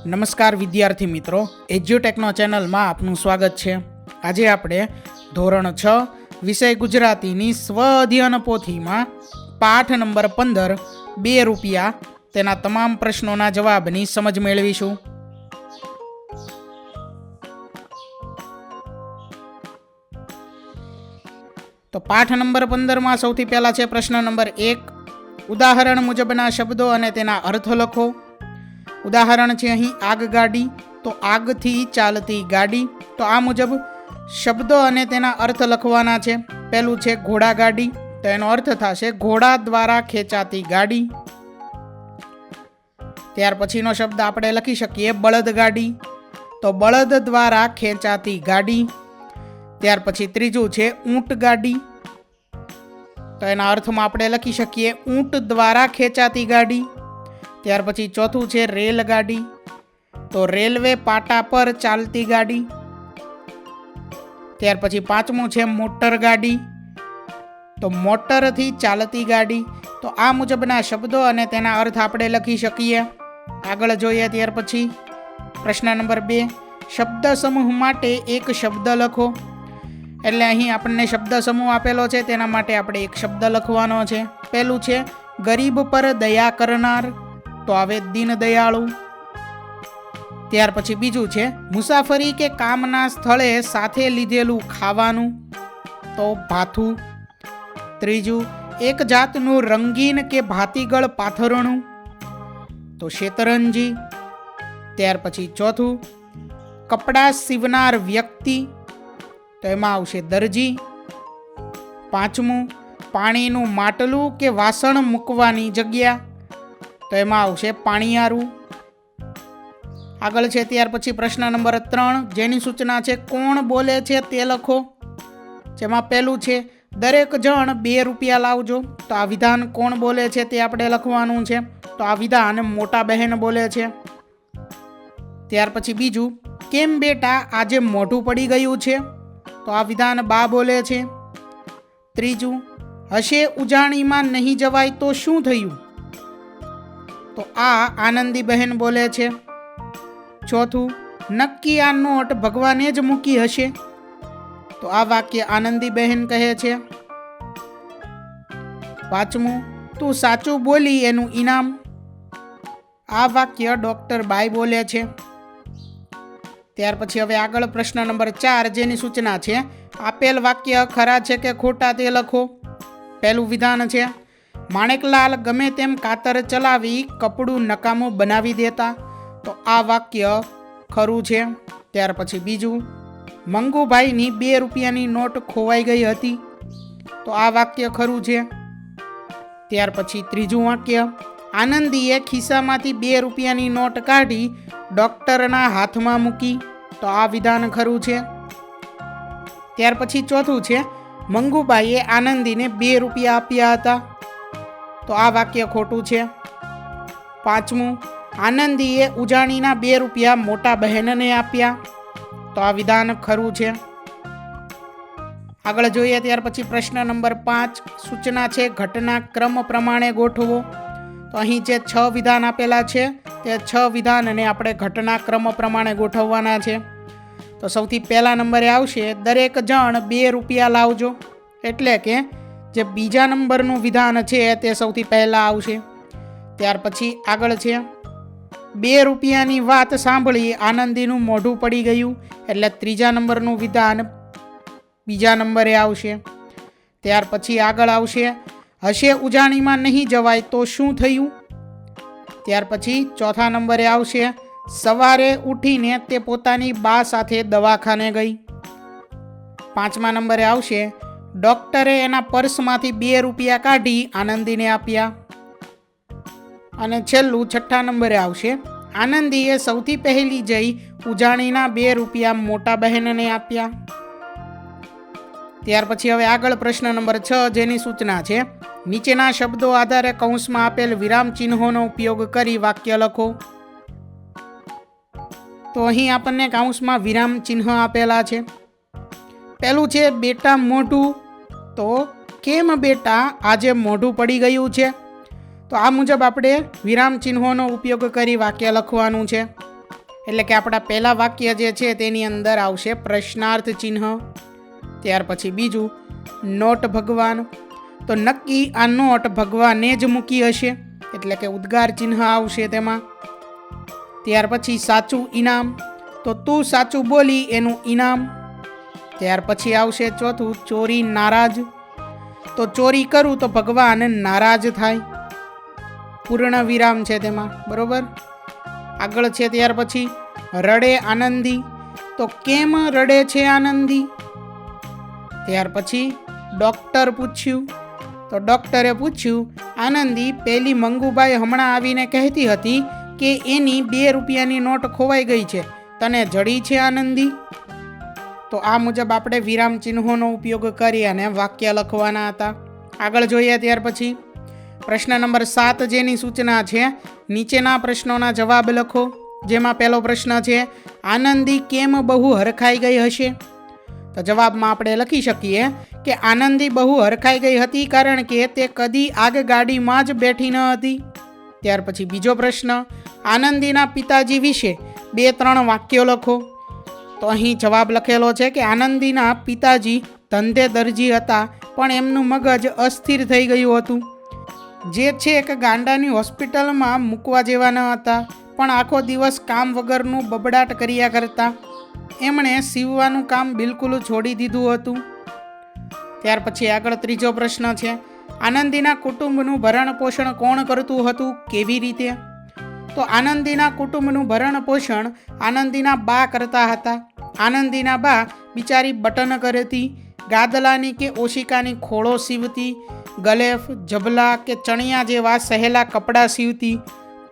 નમસ્કાર વિદ્યાર્થી મિત્રો, એજ્યુટેકનો ચેનલમાં આપનું સ્વાગત છે। આજે આપણે ધોરણ 6 વિષય ગુજરાતીની સ્વ અધ્યયન પોથીમાં પાઠ નંબર 15 2 રૂપિયા તેના તમામ પ્રશ્નોના જવાબની સમજ મેળવીશું। તો પાઠ નંબર 15માં સૌથી પહેલા છે પ્રશ્ન નંબર 1। ઉદાહરણ મુજબના શબ્દો અને તેના અર્થ લખો। ઉદાહરણ છે અહીં આગગાડી, તો આગથી ચાલતી ગાડી। તો આ મુજબ શબ્દો અને તેના અર્થ લખવાના છે। પહેલું છે ઘોડાગાડી, તો એનો અર્થ થશે ઘોડા દ્વારા ખેંચાતી ગાડી। ત્યાર પછીનો શબ્દ આપણે લખી શકીએ બળદગાડી, તો બળદ દ્વારા ખેંચાતી ગાડી। ત્યાર પછી ત્રીજું છે ઊંટગાડી, તો એના અર્થમાં આપણે લખી શકીએ ઊંટ દ્વારા ખેંચાતી ગાડી। ત્યાર પછી ચોથું છે રેલગાડી, તો રેલવે પાટા પર ચાલતી ગાડી। ત્યાર પછી પાંચમું છે મોટરગાડી, તો મોટરથી ચાલતી ગાડી। તો આ મુજબના શબ્દો અને તેના અર્થ આપણે લખી શકીએ। આગળ જોઈએ ત્યાર પછી પ્રશ્ન નંબર 2। શબ્દ સમૂહ માટે એક શબ્દ લખો। એટલે અહીં આપણને શબ્દ સમૂહ આપેલો છે, તેના માટે આપણે એક શબ્દ લખવાનો છે। પહેલું છે ગરીબ પર દયા કરનાર, તો આવે દીન દયાળુ। ત્યાર પછી બીજું છે મુસાફરી કે કામના સ્થળે સાથે લીધેલું ખાવાનું, તો ભાથું। ત્રીજું એક જાતનું રંગીન કે ભાતીગળ પાથરણું, તો શેતરંજી। ત્યાર પછી ચોથું કપડાં સીવનાર વ્યક્તિ, તો એમાં આવશે દરજી। પાંચમું પાણીનું માટલું કે વાસણ મૂકવાની જગ્યા, તો એમાં આવશે પાણીયારું। આગળ છે ત્યાર પછી પ્રશ્ન નંબર 3, જેની સૂચના છે કોણ બોલે છે તે લખો। જેમાં પહેલું છે દરેક જણ 2 રૂપિયા લાવજો, તો આ વિધાન કોણ બોલે છે તે આપણે લખવાનું છે। તો આ વિધાન મોટા બહેન બોલે છે। ત્યાર પછી બીજું કેમ બેટા આજે મોઢું પડી ગયું છે, તો આ વિધાન બા બોલે છે। ત્રીજું હશે ઉજાણીમાં નહીં જવાય તો શું થયું, તો આ આનંદી બહેન બોલે છે। ચોથું નક્કી આ નોટ ભગવાને જ મૂકી હશે, તો આ વાક્ય આનંદી બહેન કહે છે। પાંચમું તું સાચું બોલી એનું ઇનામ, આ વાક્ય ડોક્ટર બાઈ બોલે છે। ત્યાર પછી હવે આગળ પ્રશ્ન નંબર 4, જેની સૂચના છે આપેલ વાક્ય ખરા છે કે ખોટા તે લખો। પહેલું વિધાન છે માણેકલાલ ગમે તેમ કાતર ચલાવી કપડું નકામું બનાવી દેતા, તો આ વાક્ય ખરું છે। ત્યાર પછી બીજું મંગુભાઈની 2 રૂપિયાની નોટ ખોવાઈ ગઈ હતી, તો આ વાક્ય ખરું છે। ત્યાર પછી ત્રીજું વાક્ય આનંદીએ ખિસ્સામાંથી 2 રૂપિયાની નોટ કાઢી ડૉક્ટરના હાથમાં મૂકી, તો આ વિધાન ખરું છે। ત્યાર પછી ચોથું છે મંગુબાઈએ આનંદીને 2 રૂપિયા આપ્યા હતા, તો આ વાક્ય ખોટું છે। પાંચમું આનંદીએ ઉજાણીના 2 રૂપિયા મોટા બહેનને આપ્યા, તો આ વિધાન ખરું છે। આગળ જોઈએ ત્યાર પછી પ્રશ્ન નંબર 5, સૂચના છે ઘટનાક્રમ પ્રમાણે ગોઠવો। તો અહીં જે 6 વિધાન આપેલા છે તે 6 વિધાનને આપણે ઘટનાક્રમ પ્રમાણે ગોઠવવાના છે। તો સૌથી પહેલા નંબરે આવશે દરેક જણ 2 રૂપિયા લાવજો, એટલે કે જે બીજા નંબરનું વિધાન છે તે સૌથી પહેલાં આવશે। ત્યાર પછી આગળ છે 2 રૂપિયાની વાત સાંભળી આનંદીનું મોઢું પડી ગયું, એટલે ત્રીજા નંબરનું વિધાન બીજા નંબરે આવશે। ત્યાર પછી આગળ આવશે હશે ઉજાણીમાં નહીં જવાય તો શું થયું। ત્યાર પછી ચોથા નંબરે આવશે સવારે ઉઠીને તે પોતાની બા સાથે દવાખાને ગઈ। પાંચમા નંબરે આવશે ડૉક્ટરે એના પર્સમાંથી 2 રૂપિયા કાઢી આનંદીને આપ્યા। અને છેલ્લું છઠ્ઠા નંબરે આવશે આનંદીએ સૌથી પહેલી જઈ ઉજાણીના 2 રૂપિયા મોટા બહેનને આપ્યા। ત્યાર પછી હવે આગળ પ્રશ્ન નંબર 6, જેની સૂચના છે નીચેના શબ્દો આધારે કૌંસમાં આપેલ વિરામ ચિહ્નોનો ઉપયોગ કરી વાક્ય લખો। તો અહીં આપણને કૌંસમાં વિરામ ચિહ્ન આપેલા છે। પહેલું છે બેટા મોઢું, તો કેમ બેટા આજે મોઢું પડી ગયું છે, તો આ મુજબ આપણે વિરામ ચિહ્નોનો ઉપયોગ કરી વાક્ય લખવાનું છે। એટલે કે આપણા પહેલા વાક્ય જે છે તેની અંદર આવશે પ્રશ્નાર્થ ચિહ્ન. ત્યાર પછી બીજું નોટ ભગવાન, તો નક્કી આ નોટ ભગવાને જ મૂકી હશે, એટલે કે ઉદ્ગાર ચિહ્ન આવશે તેમાં. ત્યાર પછી સાચું ઇનામ, તો તું સાચું બોલી એનું ઇનામ. ત્યાર પછી આવશે ચોથું ચોરી નારાજ, તો ચોરી કરું તો ભગવાન નારાજ થાય, પૂર્ણ વિરામ છે તેમાં, બરોબર. આગળ છે ત્યાર પછી રડે આનંદી, તો કેમ રડે છે આનંદી. ત્યાર પછી ડૉક્ટર પૂછ્યું, તો ડૉક્ટરે પૂછ્યું આનંદી પેલી મંગુબાઈ હમણાં આવીને કહેતી હતી કે એની 2 રૂપિયાની નોટ ખોવાઈ ગઈ છે, તને જડી છે આનંદી. તો આ મુજબ આપણે વિરામ ચિહ્નોનો ઉપયોગ કરી અને વાક્ય લખવાના હતા. આગળ જોઈએ ત્યાર પછી પ્રશ્ન નંબર 7 જેની સૂચના છે નીચેના પ્રશ્નોના જવાબ લખો. જેમાં પહેલો પ્રશ્ન છે આનંદી કેમ બહુ હરખાઈ ગઈ હશે. તો જવાબમાં આપણે લખી શકીએ કે આનંદી બહુ હરખાઈ ગઈ હતી કારણ કે તે કદી આગગાડીમાં જ બેઠી ન હતી. ત્યાર પછી બીજો પ્રશ્ન આનંદીના પિતાજી વિશે 2-3 વાક્યો લખો. તો અહીં જવાબ લખેલો છે કે આનંદીના પિતાજી ધંધે દરજી હતા પણ એમનું મગજ અસ્થિર થઈ ગયું હતું. જે છે એક ગાંડાની હોસ્પિટલમાં મૂકવા જેવા ન હતા, પણ આખો દિવસ કામ વગરનું બબડાટ કર્યા કરતા. એમણે સીવવાનું કામ બિલકુલ છોડી દીધું હતું. ત્યાર પછી આગળ ત્રીજો પ્રશ્ન છે આનંદીના કુટુંબનું ભરણ પોષણ કોણ કરતું હતું, કેવી રીતે. તો આનંદીના કુટુંબનું ભરણ પોષણ આનંદીના બા કરતા હતા. આનંદીના બા બિચારી બટન કરતી, ગાદલાની કે ઓશિકાની ખોળો સીવતી, ગલેફ, જબલા કે ચણિયા જેવા સહેલા કપડાં સીવતી.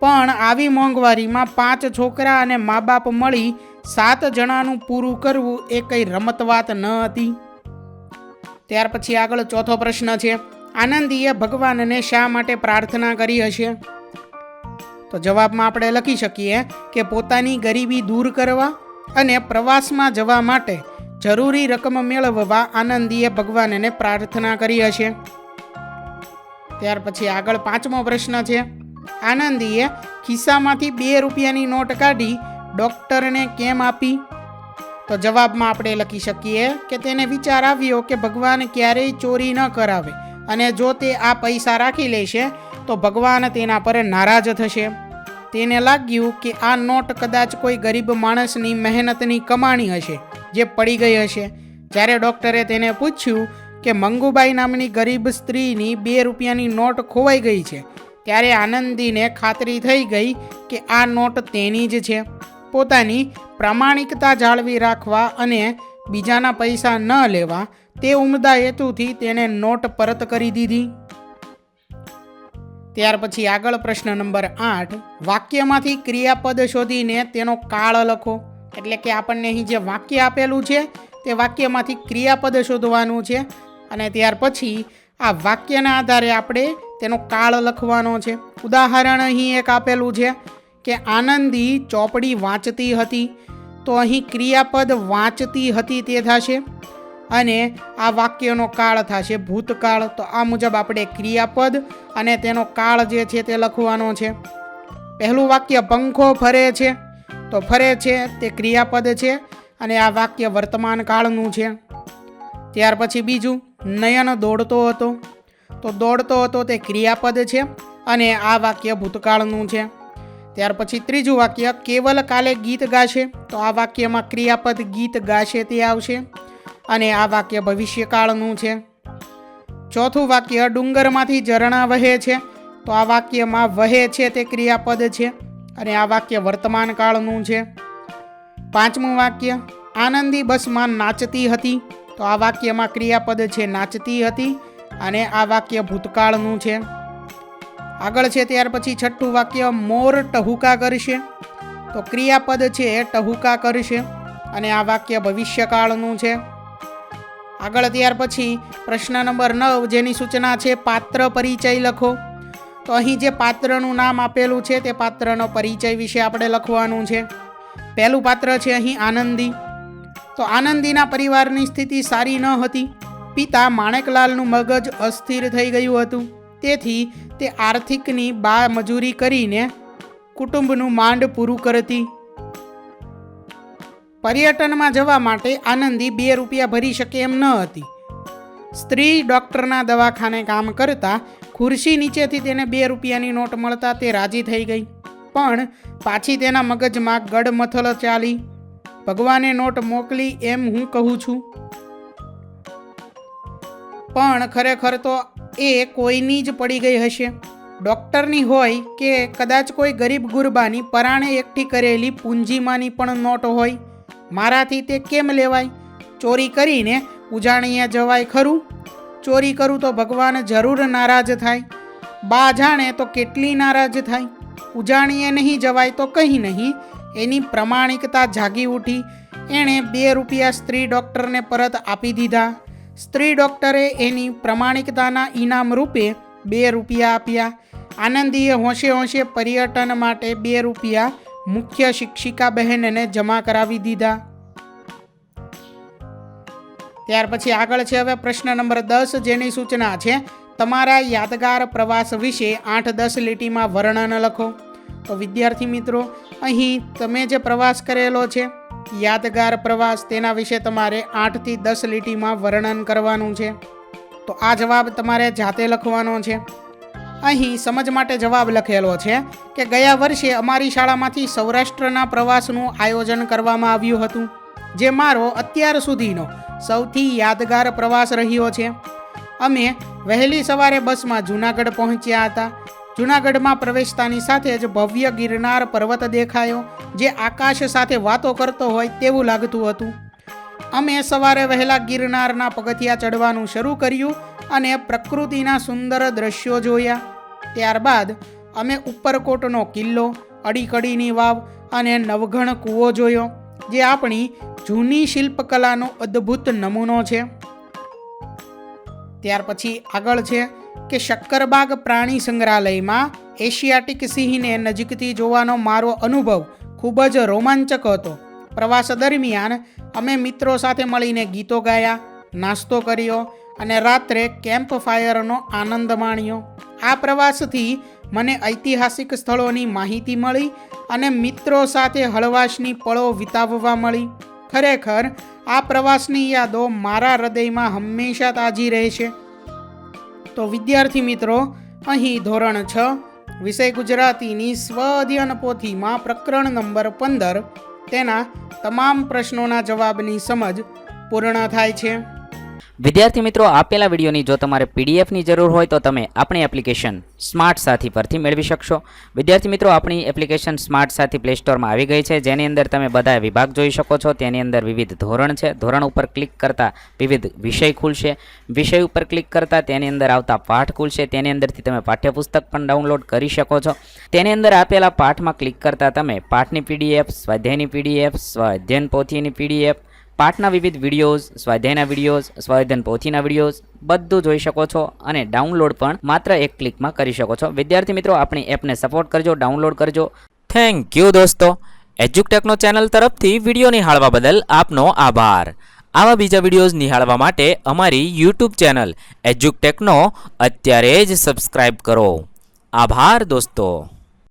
પણ આવી મોંઘવારીમાં 5 છોકરા અને મા બાપ મળી 7 જણાનું પૂરું કરવું એ કંઈ રમત વાત ન હતી. ત્યાર પછી આગળ ચોથો પ્રશ્ન છે આનંદીએ ભગવાનને શા માટે પ્રાર્થના કરી હશે. તો જવાબમાં આપણે લખી શકીએ કે પોતાની ગરીબી દૂર કરવા અને પ્રવાસમાં જવા માટે જરૂરી રકમ મેળવવા આનંદીએ ભગવાનને પ્રાર્થના કરી હશે. ત્યાર પછી આગળ 5મો પ્રશ્ન છે આનંદીએ ખિસ્સામાંથી 2 રૂપિયાની નોટ કાઢી ડૉક્ટરને કેમ આપી. તો જવાબમાં આપણે લખી શકીએ કે તેને વિચાર આવ્યો કે ભગવાન ક્યારેય ચોરી ન કરાવે અને જો તે આ પૈસા રાખી લેશે તો ભગવાન તેના પર નારાજ થશે. તેને લાગ્યું કે આ નોટ કદાચ કોઈ ગરીબ માણસની મહેનતની કમાણી હશે જે પડી ગઈ હશે. જ્યારે ડૉક્ટરે તેને પૂછ્યું કે મંગુબાઈ નામની ગરીબ સ્ત્રીની 2 રૂપિયાની નોટ ખોવાઈ ગઈ છે, ત્યારે આનંદીને ખાતરી થઈ ગઈ કે આ નોટ તેની જ છે. પોતાની પ્રામાણિકતા જાળવી રાખવા અને બીજાના પૈસા ન લેવા તે ઉમદા હેતુથી તેને નોટ પરત કરી દીધી. ત્યાર પછી આગળ પ્રશ્ન નંબર 8 વાક્યમાંથી ક્રિયાપદ શોધીને તેનો કાળ લખો. એટલે કે આપણને અહીં જે વાક્ય આપેલું છે તે વાક્યમાંથી ક્રિયાપદ શોધવાનું છે અને ત્યાર પછી આ વાક્યના આધારે આપણે તેનો કાળ લખવાનો છે. ઉદાહરણ અહીં એક આપેલું છે કે આનંદી ચોપડી વાંચતી હતી, તો અહીં ક્રિયાપદ વાંચતી હતી તે થશે અને આ વાક્યનો કાળ થશે ભૂતકાળ. તો આ મુજબ આપણે ક્રિયાપદ અને તેનો કાળ જે છે તે લખવાનો છે. પહેલું વાક્ય પંખો ફરે છે, તો ફરે છે તે ક્રિયાપદ છે અને આ વાક્ય વર્તમાન કાળનું છે. ત્યાર પછી બીજું નયન દોડતો હતો, તો દોડતો હતો તે ક્રિયાપદ છે અને આ વાક્ય ભૂતકાળનું છે. ત્યાર પછી ત્રીજું વાક્ય કેવલ કાલે ગીત ગાશે, તો આ વાક્યમાં ક્રિયાપદ ગીત ગાશે તે આવશે અને આ વાક્ય ભવિષ્યકાળનું છે. ચોથું વાક્ય ડુંગરમાંથી ઝરણા વહે છે, તો આ વાક્યમાં વહે છે તે ક્રિયાપદ છે અને આ વાક્ય વર્તમાન કાળનું છે. પાંચમું વાક્ય આનંદી બસમાં નાચતી હતી, તો આ વાક્યમાં ક્રિયાપદ છે નાચતી હતી અને આ વાક્ય ભૂતકાળનું છે. આગળ છે ત્યાર પછી છઠ્ઠું વાક્ય મોર ટહુકા કરશે, તો ક્રિયાપદ છે ટહુકા કરશે અને આ વાક્ય ભવિષ્યકાળનું છે. આગળ ત્યાર પછી પ્રશ્ન નંબર 9 જેની સૂચના છે પાત્ર પરિચય લખો. તો અહીં જે પાત્રનું નામ આપેલું છે તે પાત્રનો પરિચય વિશે આપણે લખવાનું છે. પહેલું પાત્ર છે અહીં આનંદી. તો આનંદીના પરિવારની સ્થિતિ સારી ન હતી. પિતા માણેકલાલનું મગજ અસ્થિર થઈ ગયું હતું, તેથી તે આર્થિકની બા મજૂરી કરીને કુટુંબનું માંડ પૂરું કરતી. પર્યટનમાં જવા માટે આનંદી 2 રૂપિયા ભરી શકે એમ ન હતી. સ્ત્રી ડૉક્ટરના દવાખાને કામ કરતા ખુરશી નીચેથી તેને 2 રૂપિયાની નોટ મળતા તે રાજી થઈ ગઈ. પણ પાછી તેના મગજમાં ગડમથલ ચાલી. ભગવાને નોટ મોકલી એમ હું કહું છું, પણ ખરેખર તો એ કોઈની જ પડી ગઈ હશે. ડૉક્ટરની હોય કે કદાચ કોઈ ગરીબ ગુરબાની પરાણે એકઠી કરેલી પૂંજીમાંની પણ નોટ હોય. મારાથી તે કેમ લેવાય? ચોરી કરીને ઉજાણીએ જવાય ખરું? ચોરી કરું તો ભગવાન જરૂર નારાજ થાય. બા જાણે તો કેટલી નારાજ થાય. ઉજાણીએ નહીં જવાય તો કંઈ નહીં. એની પ્રમાણિકતા જાગી ઉઠી. એણે 2 રૂપિયા સ્ત્રી ડૉક્ટરને પરત આપી દીધા. સ્ત્રી ડૉક્ટરે એની પ્રમાણિકતાના ઇનામ રૂપે 2 રૂપિયા આપ્યા. આનંદીએ હોંશે હોંશે પર્યટન માટે 2 રૂપિયા મુખ્ય શિક્ષિકા બહેનને જમા કરાવી દીધા. ત્યાર પછી આગળ છે હવે પ્રશ્ન નંબર 10, જેની સૂચના છે તમારા યાદગાર પ્રવાસ વિશે 8-10 લીટીમાં વર્ણન લખો. તો વિદ્યાર્થી મિત્રો, અહીં તમે જે પ્રવાસ કરેલો છે યાદગાર પ્રવાસ, તેના વિશે તમારે 8 થી 10 લીટીમાં વર્ણન કરવાનું છે. તો આ જવાબ તમારે જાતે લખવાનો છે. અહીં સમજ માટે જવાબ લખેલો છે કે ગયા વર્ષે અમારી શાળામાંથી સૌરાષ્ટ્રના પ્રવાસનું આયોજન કરવામાં આવ્યું હતું, જે મારો અત્યાર સુધીનો સૌથી યાદગાર પ્રવાસ રહ્યો છે. અમે વહેલી સવારે બસમાં જૂનાગઢ પહોંચ્યા હતા. જૂનાગઢમાં પ્રવેશતાની સાથે જ ભવ્ય ગિરનાર પર્વત દેખાયો, જે આકાશ સાથે વાતો કરતો હોય તેવું લાગતું હતું. અમે સવારે વહેલા ગિરનારના પગથિયા ચડવાનું શરૂ કર્યું અને પ્રકૃતિના સુંદર દ્રશ્યો જોયા. ત્યારબાદ અમે ઉપરકોટનો કિલ્લો, અડીકડીની વાવ અને નવઘણ કૂવો જોયો, જે આપણી જૂની શિલ્પકલાનો અદ્ભુત નમૂનો છે. ત્યાર પછી આગળ છે કે શક્કરબાગ પ્રાણી સંગ્રહાલયમાં એશિયાટિક સિંહને નજીકથી જોવાનો મારો અનુભવ ખૂબ જ રોમાંચક હતો. પ્રવાસ દરમિયાન અમે મિત્રો સાથે મળીને ગીતો ગાયા, નાસ્તો કર્યો અને રાત્રે કેમ્પ ફાયરનો આનંદ માણ્યો. આ પ્રવાસથી મને ઐતિહાસિક સ્થળોની માહિતી મળી અને મિત્રો સાથે હળવાશની પળો વિતાવવા મળી. ખરેખર આ પ્રવાસની યાદો મારા હૃદયમાં હંમેશા તાજી રહેશે. તો વિદ્યાર્થી મિત્રો, અહીં ધોરણ 6 વિષય ગુજરાતીની સ્વ અધ્યયન પોથીમાં પ્રકરણ નંબર 15 તેના તમામ પ્રશ્નોના જવાબની સમજ પૂર્ણ થાય છે. વિદ્યાર્થી મિત્રો, આપેલા વિડીયોની જો તમારે પીડીએફની જરૂર હોય તો તમે આપણી એપ્લિકેશન સ્માર્ટ સાથી પરથી મેળવી શકશો. વિદ્યાર્થી મિત્રો, આપણી એપ્લિકેશન સ્માર્ટ સાથી પ્લે સ્ટોરમાં આવી ગઈ છે, જેની અંદર તમે બધા વિભાગ જોઈ શકો છો. તેની અંદર વિવિધ ધોરણ છે. ધોરણ ઉપર ક્લિક કરતાં વિવિધ વિષય ખુલશે. વિષય ઉપર ક્લિક કરતાં તેની અંદર આવતા પાઠ ખુલશે. તેની અંદરથી તમે પાઠ્યપુસ્તક પણ ડાઉનલોડ કરી શકો છો. તેની અંદર આપેલા પાઠમાં ક્લિક કરતાં તમે પાઠની પીડીએફ, સ્વાધ્યાયની પીડીએફ, સ્વાધ્યાયન પોથીની પીડીએફ, પાઠના વિવિધ વિડીયોઝ, સ્વાધ્યાયના વિડીયોઝ, સ્વાધ્યાયન પોથીના વિડીયોઝ બધું જોઈ શકો છો અને ડાઉનલોડ પણ માત્ર એક ક્લિકમાં કરી શકો છો. વિદ્યાર્થી મિત્રો, આપણી એપને સપોર્ટ કરજો, ડાઉનલોડ કરજો. થેન્ક યુ દોસ્તો. એજ્યુકટેકનો ચેનલ તરફથી વિડીયો નિહાળવા બદલ આપનો આભાર. આવા બીજા વિડીયોઝ નિહાળવા માટે અમારી યુટ્યુબ ચેનલ એજ્યુકટેકનો અત્યારે જ સબસ્ક્રાઇબ કરો. આભાર દોસ્તો.